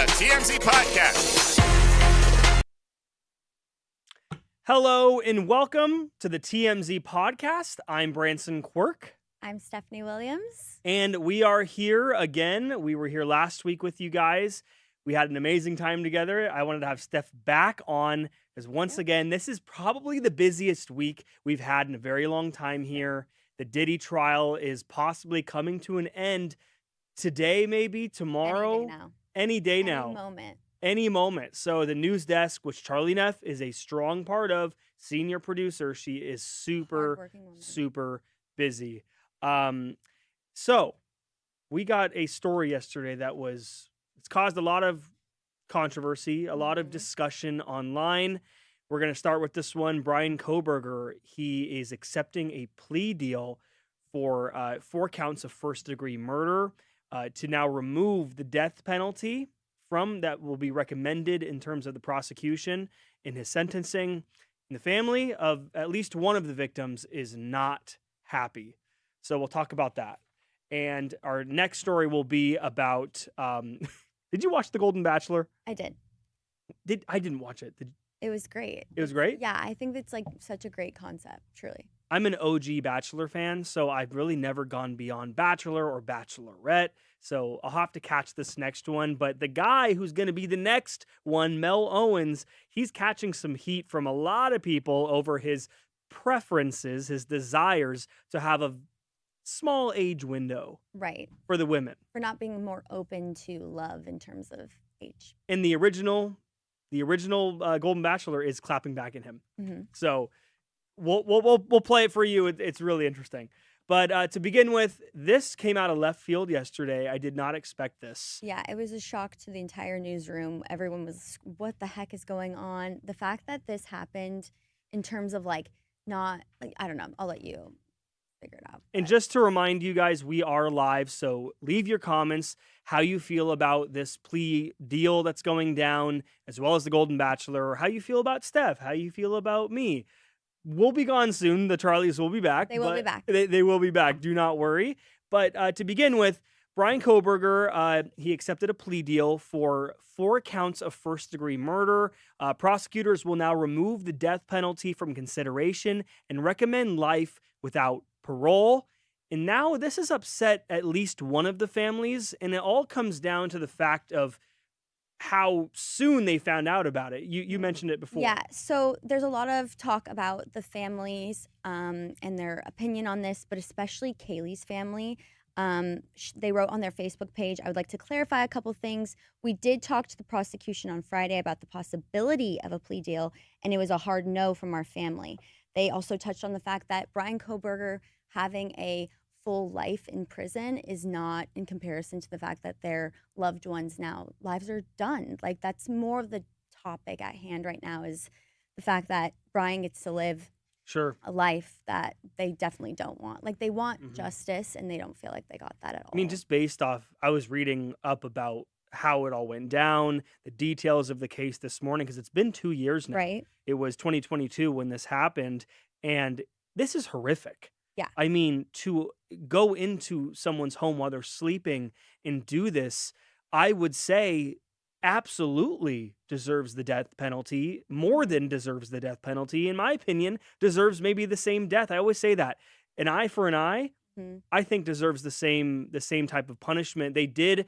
TMZ Podcast. Hello and welcome to the TMZ Podcast. I'm Branson Quirke. I'm Stephanie Williams. And we are here again. We were here last week with you guys. We had an amazing time together. I wanted to have Steph back on because once again, this is probably the busiest week we've had in a very long time here. The Diddy trial is possibly coming to an end today, maybe tomorrow. Any day now. Any moment. So the news desk, which Charlie Neff is a strong part of, senior producer, she is super busy. So we got a story yesterday that it's caused a lot of controversy, a lot of discussion online. We're going to start with this one. Bryan Kohberger, he is accepting a plea deal for 4 counts of first-degree murder to now remove the death penalty from that will be recommended in terms of the prosecution in his sentencing. And the family of at least one of the victims is not happy. So we'll talk about that. And our next story will be about, did you watch The Golden Bachelor? I did. I didn't watch it. It was great. It was great? Yeah, I think it's like such a great concept, truly. I'm an OG Bachelor fan, so I've really never gone beyond Bachelor or Bachelorette. So I'll have to catch this next one. But the guy who's going to be the next one, Mel Owens, he's catching some heat from a lot of people over his preferences, his desires to have a small age window. Right. For the women. For not being more open to love in terms of age. And the original Golden Bachelor is clapping back at him. Mm-hmm. So we'll play it for you. It's really interesting. But to begin with, this came out of left field yesterday. I did not expect this. Yeah, it was a shock to the entire newsroom. Everyone was, what the heck is going on? The fact that this happened in terms of I don't know. I'll let you figure it out. And just to remind you guys, we are live. So leave your comments, how you feel about this plea deal that's going down, as well as the Golden Bachelor, or how you feel about Steph, how you feel about me. We'll be gone soon. The Charlies will be back. They will be back. They will be back. Do not worry. But to begin with, Bryan Kohberger, he accepted a plea deal for 4 counts of first-degree murder. Prosecutors will now remove the death penalty from consideration and recommend life without parole. And now this has upset at least one of the families, and it all comes down to the fact of how soon they found out about it. You mentioned it before. Yeah, so there's a lot of talk about the families and their opinion on this, but especially Kaylee's family. They wrote on their Facebook page, I would like to clarify a couple things. We did talk to the prosecution on Friday about the possibility of a plea deal, and it was a hard no from our family. They also touched on the fact that Bryan Kohberger having a full life in prison is not in comparison to the fact that their loved ones now lives are done. Like, that's more of the topic at hand right now, is the fact that Bryan gets to live a life that they definitely don't want. Like, they want justice, and they don't feel like they got that at all. I mean, just based off, I was reading up about how it all went down, the details of the case this morning, because it's been 2 years now. Right. It was 2022 when this happened, and this is horrific. Yeah. I mean, to go into someone's home while they're sleeping and do this, I would say absolutely deserves the death penalty, more than deserves the death penalty. In my opinion, deserves maybe the same death. I always say that. An eye for an eye, I think deserves the same type of punishment. They did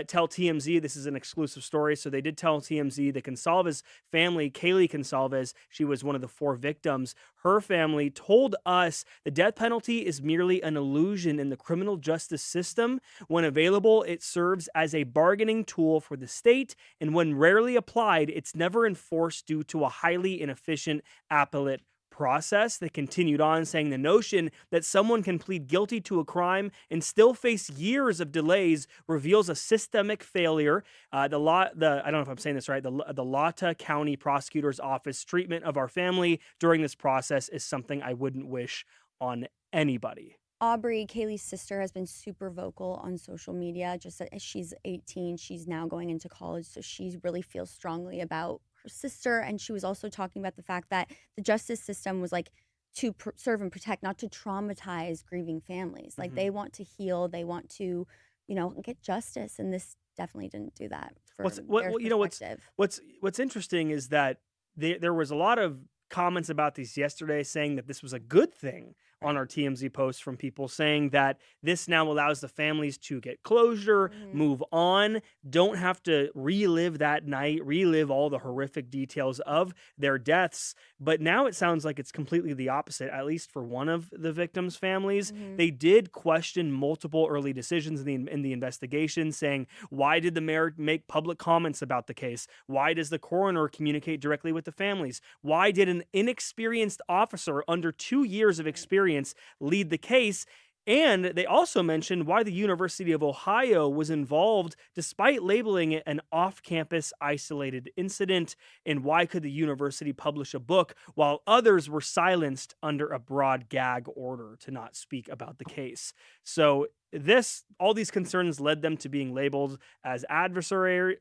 tell TMZ, this is an exclusive story, so they did tell TMZ the Goncalves family, Kaylee Goncalves, she was one of the 4 victims. Her family told us the death penalty is merely an illusion in the criminal justice system. When available, it serves as a bargaining tool for the state, and when rarely applied, it's never enforced due to a highly inefficient appellate process. They continued on saying the notion that someone can plead guilty to a crime and still face years of delays reveals a systemic failure. I don't know if I'm saying this right, the Latah County Prosecutor's Office treatment of our family during this process is something I wouldn't wish on anybody. Aubrey, Kaylee's sister, has been super vocal on social media. Just as she's 18, she's now going into college, so she really feels strongly about her sister. And she was also talking about the fact that the justice system was like to serve and protect, not to traumatize grieving families. Like they want to heal, they want to, get justice. And this definitely didn't do that for What's their perspective. what's interesting is that there was a lot of comments about this yesterday saying that this was a good thing on our TMZ post from people saying that this now allows the families to get closure, move on, don't have to relive that night, relive all the horrific details of their deaths. But now it sounds like it's completely the opposite, at least for one of the victims' families. They did question multiple early decisions in the investigation, saying, why did the mayor make public comments about the case? Why does the coroner communicate directly with the families? Why did an inexperienced officer under 2 years of experience lead the case? And they also mentioned why the University of Ohio was involved despite labeling it an off-campus isolated incident, and why could the university publish a book while others were silenced under a broad gag order to not speak about the case. So all these concerns led them to being labeled as adversaries.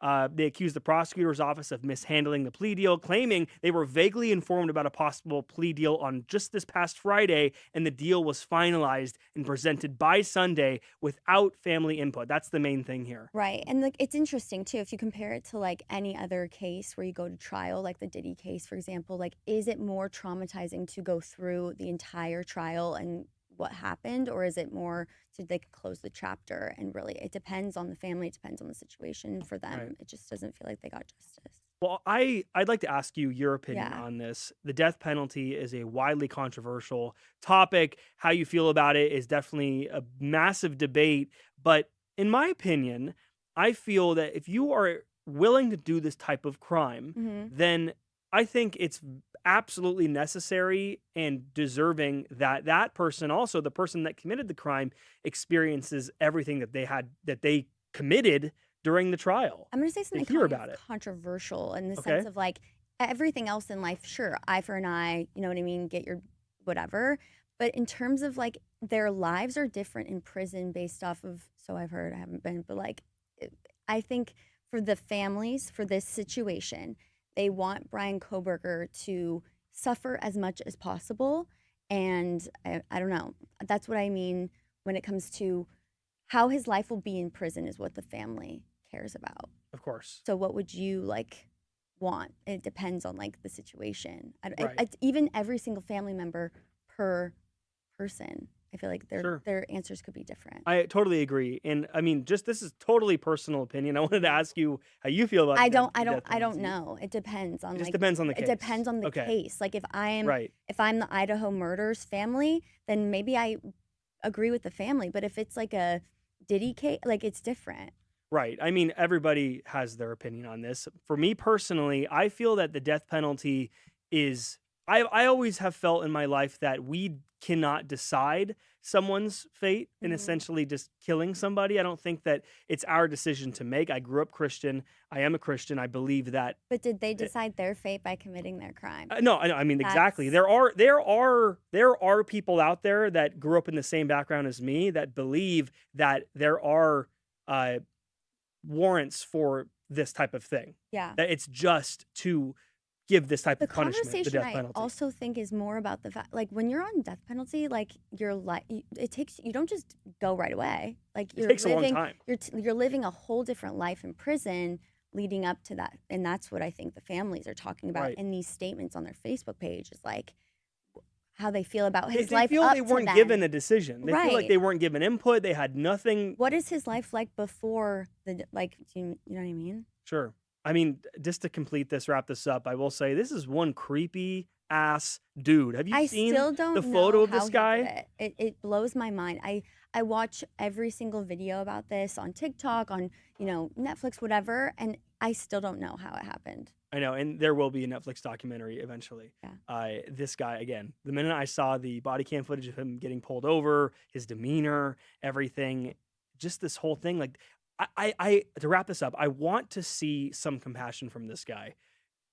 They accused the prosecutor's office of mishandling the plea deal, claiming they were vaguely informed about a possible plea deal on just this past Friday, and the deal was finalized and presented by Sunday without family input. That's the main thing here. Right. And like it's interesting too, if you compare it to like any other case where you go to trial, like the Diddy case, for example, like is it more traumatizing to go through the entire trial and what happened, or is it more so they can close the chapter? And really it depends on the family, it depends on the situation. For them, Right. it just doesn't feel like they got justice. Well, I'd like to ask you your opinion on this. The death penalty is a widely controversial topic. How you feel about it is definitely a massive debate. But in my opinion, I feel that if you are willing to do this type of crime, then I think it's absolutely necessary and deserving that that person, also the person that committed the crime, experiences everything that they committed during the trial. I'm going to say something controversial in the sense of like everything else in life. Sure, eye for an eye, you know what I mean? Get your whatever. But in terms of like their lives are different in prison based off of, so I've heard, I haven't been, but like I think for the families, for this situation, they want Bryan Kohberger to suffer as much as possible. And I don't know. That's what I mean when it comes to how his life will be in prison is what the family cares about. Of course. So what would you like want? It depends on like the situation. Right. Even every single family member per person, I feel like their answers could be different. I totally agree. And I mean, just this is totally personal opinion. I wanted to ask you how you feel about I don't know. It depends on depends on the case. It depends on the case. Like if I'm the Idaho murders family, then maybe I agree with the family. But if it's like a Diddy case, like it's different. Right. I mean, everybody has their opinion on this. For me personally, I feel that the death penalty is, I always have felt in my life that we cannot decide someone's fate in essentially just killing somebody. I don't think that it's our decision to make. I grew up Christian. I am a Christian. I believe that. But did they decide their fate by committing their crime? No, I mean, exactly. There are people out there that grew up in the same background as me that believe that there are warrants for this type of thing. Yeah. That it's just to give this type of punishment, the death penalty. I also think is more about the fact, like when you're on death penalty, like your life, you don't just go right away. Like it takes a long time. You're living a whole different life in prison leading up to that, and that's what I think the families are talking about in these statements on their Facebook page is like how they feel about his life. They feel they weren't given a decision. They feel like they weren't given input. They had nothing. What is his life like before the like? You know what I mean? Sure. I mean, just to wrap this up, I will say this is one creepy ass dude. Have you seen the photo of this guy? It blows my mind. I watch every single video about this on TikTok, on Netflix, whatever, and I still don't know how it happened. I know, and there will be a Netflix documentary eventually. Yeah. This guy, again, the minute I saw the body cam footage of him getting pulled over, his demeanor, everything, just this whole thing, like. I to wrap this up, I want to see some compassion from this guy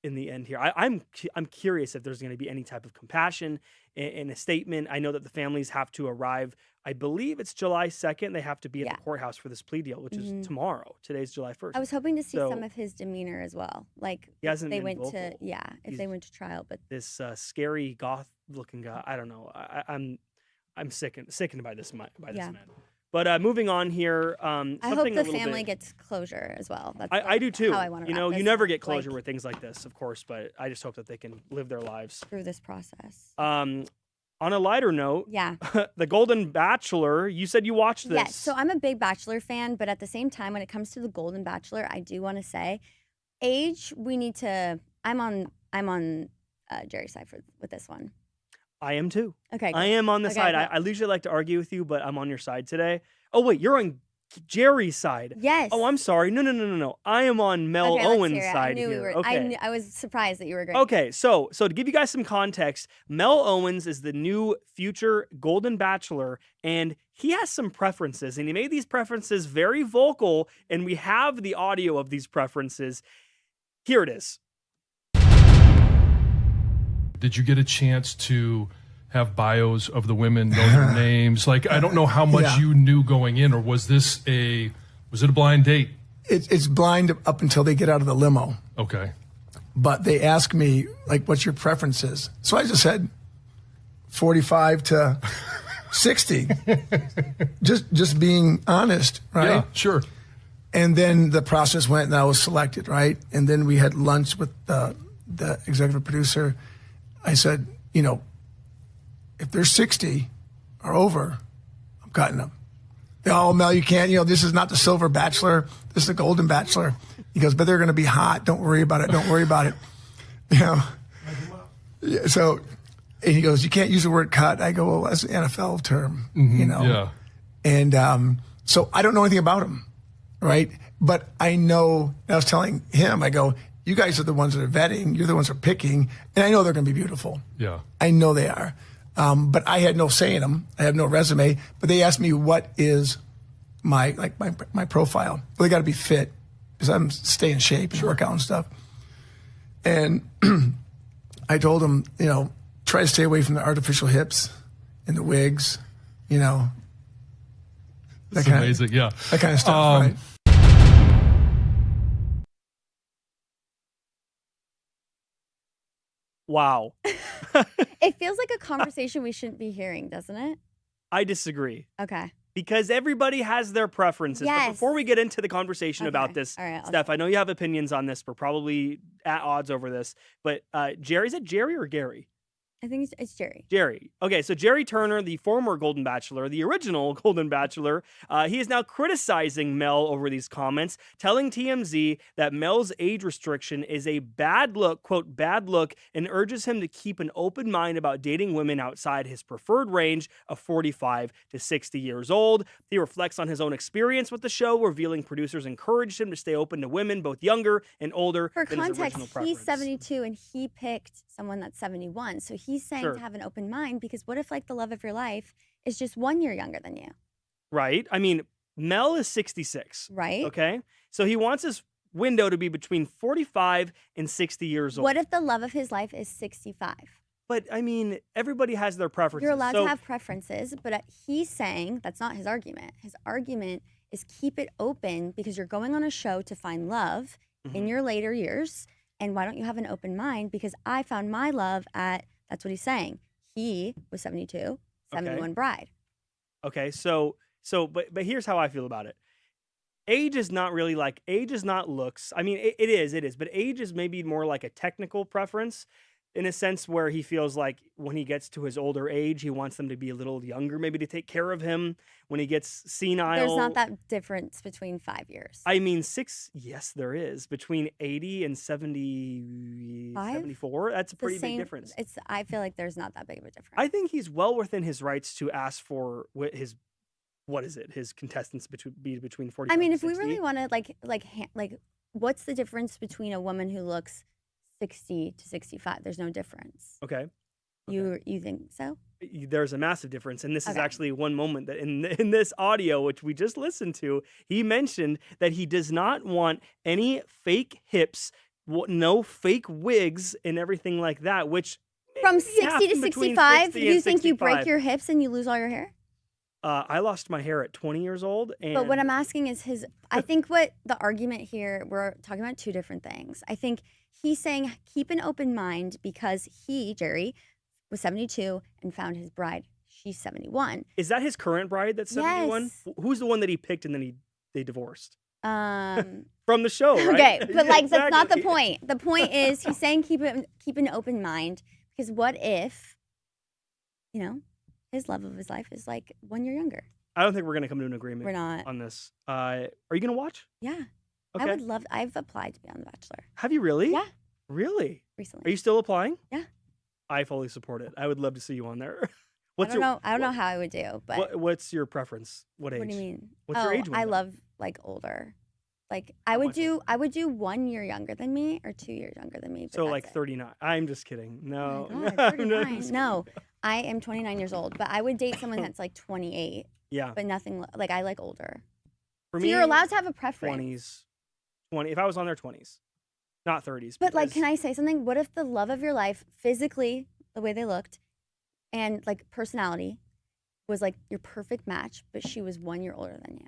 in the end here. I'm curious if there's going to be any type of compassion in a statement. I know that the families have to arrive. I believe it's July 2nd. They have to be at the courthaus for this plea deal, which is tomorrow. Today's July 1st. I was hoping to see some of his demeanor as well. Like if they went to trial, but this scary goth looking guy, I don't know. I'm sickened by this man. But moving on here, I hope something the a little family bit, gets closure as well. That's I do too. how I want to You know, wrap you this never up, get closure like, with things like this, of course, but I just hope that they can live their lives. through this process. On a lighter note, Yeah. The Golden Bachelor, you said you watched this. Yes. So I'm a big Bachelor fan, but at the same time, when it comes to the Golden Bachelor, I do want to say, age, we need to. I'm on Jerry's side with this one. I am too. Okay. I am on the Okay, side. cool. I usually like to argue with you, but I'm on your side today. Oh, wait, you're on Jerry's side. Yes. Oh, I'm sorry. No. I am on Mel Okay, let's Owen's hear it. side I knew here. we were. Okay. I was surprised that you were agreeing. Okay, so to give you guys some context, Mel Owens is the new future Golden Bachelor, and he has some preferences, and he made these preferences very vocal, and we have the audio of these preferences. Here it is. Did you get a chance to have bios of the women, know their names? Like, I don't know how much you knew going in, or was it a blind date? It's blind up until they get out of the limo. Okay. But they ask me, like, what's your preferences? So I just said 45 to 60. just being honest, right? Yeah, sure. And then the process went and I was selected, right? And then we had lunch with the executive producer. I said, you know, if they're 60 or over, I'm cutting them. Oh, Mel, you can't. You know, this is not the Silver Bachelor. This is the Golden Bachelor. He goes, but they're going to be hot. Don't worry about it. Don't worry about it. You know. Yeah, so, and he goes, you can't use the word cut. I go, well, that's an NFL term. You know. Yeah. And so I don't know anything about him, right? But I know. I was telling him, I go, you guys are the ones that are vetting. You're the ones that are picking, and I know they're going to be beautiful. Yeah. I know they are. But I had no say in them. I have no resume. But they asked me, what is my profile? Well, they got to be fit because I'm stay in shape and work out and stuff. And I told them, you know, try to stay away from the artificial hips and the wigs, you know. That's amazing. Yeah. That kind of stuff, right? Wow. It feels like a conversation we shouldn't be hearing, doesn't it? I disagree. Okay. Because everybody has their preferences. Yes. But before we get into the conversation about this, All right, Steph, I know you have opinions on this. We're probably at odds over this. But Jerry, is it Jerry or Gary? I think it's Jerry. Jerry. Okay, so Gerry Turner, the former Golden Bachelor, the original Golden Bachelor, he is now criticizing Mel over these comments, telling TMZ that Mel's age restriction is a bad look, quote, bad look, and urges him to keep an open mind about dating women outside his preferred range of 45 to 60 years old. He reflects on his own experience with the show, revealing producers encouraged him to stay open to women, both younger and older For than his context, original preference. he's 72 and he picked someone that's 71. So he's saying Sure. to have an open mind because what if like the love of your life is just 1 year younger than you? Right? I mean, Mel is 66. Right? Okay? So he wants his window to be between 45 and 60 years old. What if the love of his life is 65? But, I mean, everybody has their preferences. You're allowed So- to have preferences, but he's saying that's not his argument. His argument is keep it open because you're going on a show to find love in your later years. And why don't you have an open mind? Because I found my love at, that's what he's saying. He was 72, 71 bride. Okay, but here's how I feel about it. Age is not looks. I mean, it is, but age is maybe more like a technical preference in a sense where he feels like when he gets to his older age, he wants them to be a little younger, maybe to take care of him when he gets senile. There's not that difference between 5 years. I mean, yes, there is. Between 80 and 70, 74, that's a pretty big difference. I feel like there's not that big of a difference. I think he's well within his rights to ask for his contestants be between 45 I mean, and if we 60. really want to like, what's the difference between a woman who looks 60 to 65? There's no difference. Okay. You think so? There's a massive difference, and this is Okay. actually one moment that in this audio, which we just listened to, he mentioned that he does not want any fake hips, no fake wigs, and everything like that. Which From maybe 60 to happen between 65, 60 you and think you break 65. your hips and you lose all your hair? I lost my hair at 20 years old, and But what I'm asking is I think what the argument here, we're talking about two different things. I think he's saying keep an open mind because he, Jerry, was 72 and found his bride she's 71. Is that his current bride that's 71? Yes. Who's the one that he picked and then they divorced? Um, From the show, right? okay, but Yeah, like that's not the exactly. point. The point is he's saying keep an open mind, because what if, his love of his life is like 1 year younger? I don't think we're going to come to an agreement We're not. on this. Are you going to watch? Yeah. Okay. I've applied to be on The Bachelor Have you really? Yeah. Really? recently. Are you still applying? Yeah. I fully support it. I would love to see you on there. I don't know how I would do, but What's your preference? What age? what do you mean? What's your age I window? love like older. Like I would do 1 year younger than me or 2 years younger than me. But So that's like it. 39. I'm just kidding. No. Oh my God, I'm 39. just No, I am 29 years old, but I would date someone that's like 28, Yeah. but nothing like I like older. For So me, you're allowed to have a preference. 20s. 20. If I was on their 20s, not 30s. But like, because- can I say something? What if the love of your life, physically, the way they looked, and like personality, was like your perfect match, but she was 1 year older than you?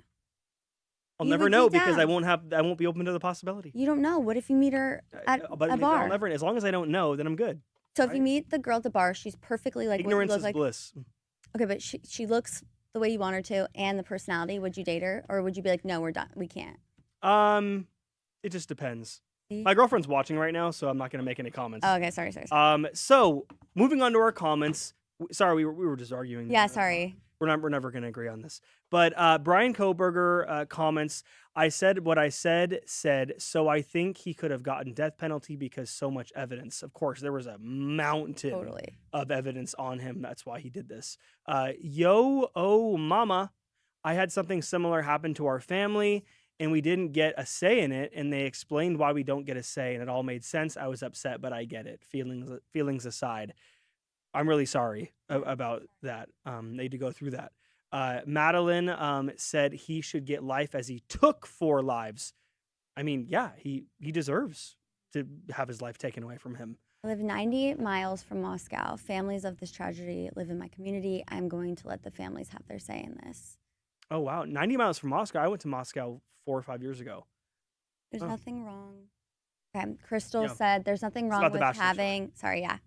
I'll you never would be know because I down. won't be open to the possibility. You don't know. What if you meet her at But a maybe bar? I'll never, as long as I don't know, then I'm good. So if right? you meet the girl at the bar, she's perfectly like what you Ignorance look is like. bliss. Okay, but she looks the way you want her to, and the personality. Would you date her, or would you be like, no, we're done, we can't? It just depends. See? My girlfriend's watching right now, so I'm not going to make any comments. Oh, okay, sorry. So moving on to our comments. Sorry, we were just arguing. Yeah, sorry. We're never going to agree on this. But Bryan Kohberger comments, I said what I said, so I think he could have gotten death penalty because so much evidence. Of course, there was a mountain Totally. of evidence on him. That's why he did this. Yo, oh, mama, I had something similar happen to our family, and we didn't get a say in it, and they explained why we don't get a say, and it all made sense. I was upset, but I get it. Feelings aside. I'm really sorry about that. They had to go through that. Madeline said he should get life as he took 4 lives. I mean, yeah, he deserves to have his life taken away from him. I live 90 miles from Moscow. Families of this tragedy live in my community. I'm going to let the families have their say in this. Oh, wow. 90 miles from Moscow. I went to Moscow 4 or 5 years ago. There's Oh. nothing wrong. Okay, Crystal Yeah. said there's nothing wrong about the with Bachelor, having. Sorry, yeah.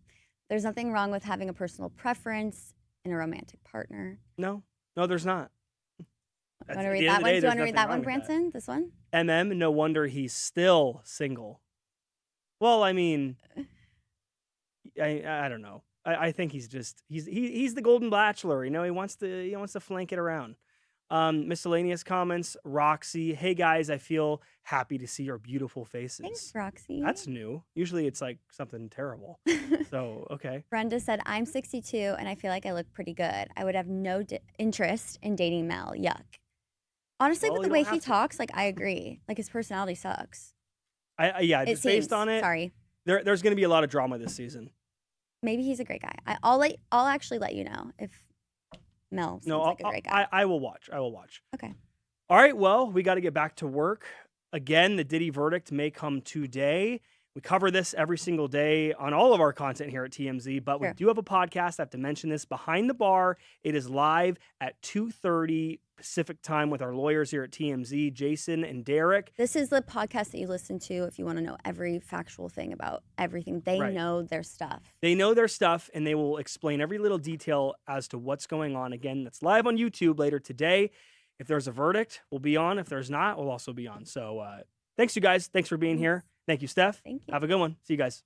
There's nothing wrong with having a personal preference in a romantic partner. No, there's not. Want At to the read end that of the one? day, Do you want to there's read that nothing one, wrong with Branson? This one? No wonder he's still single. Well, I mean, I don't know. I think he's the golden bachelor. You know, he wants to flank it around. Miscellaneous comments. Roxy, hey guys, I feel happy to see your beautiful faces. Thanks, Roxy. That's new. Usually it's like something terrible. So, okay. Brenda said, I'm 62 and I feel like I look pretty good. I would have no interest in dating Mel. Yuck. Honestly, Well, with the you way don't he have to. talks, like, I agree. Like, his personality sucks. Yeah, It just seems. based on it, Sorry. there's going to be a lot of drama this season. Maybe he's a great guy. I'll actually let you know if Mel seems like a great guy. I will watch. Okay. All right, well, we got to get back to work. Again, the Diddy verdict may come today. We cover this every single day on all of our content here at TMZ, but we Sure. do have a podcast. I have to mention this. Behind the Bar, it is live at 2:30 Pacific time with our lawyers here at TMZ, Jason and Derek. This is the podcast that you listen to if you want to know every factual thing about everything. They Right. know their stuff. They know their stuff, and they will explain every little detail as to what's going on. Again, that's live on YouTube later today. If there's a verdict, we'll be on. If there's not, we'll also be on. So thanks, you guys. Thanks for being here. Thank you, Steph. Thank you. Have a good one. See you guys.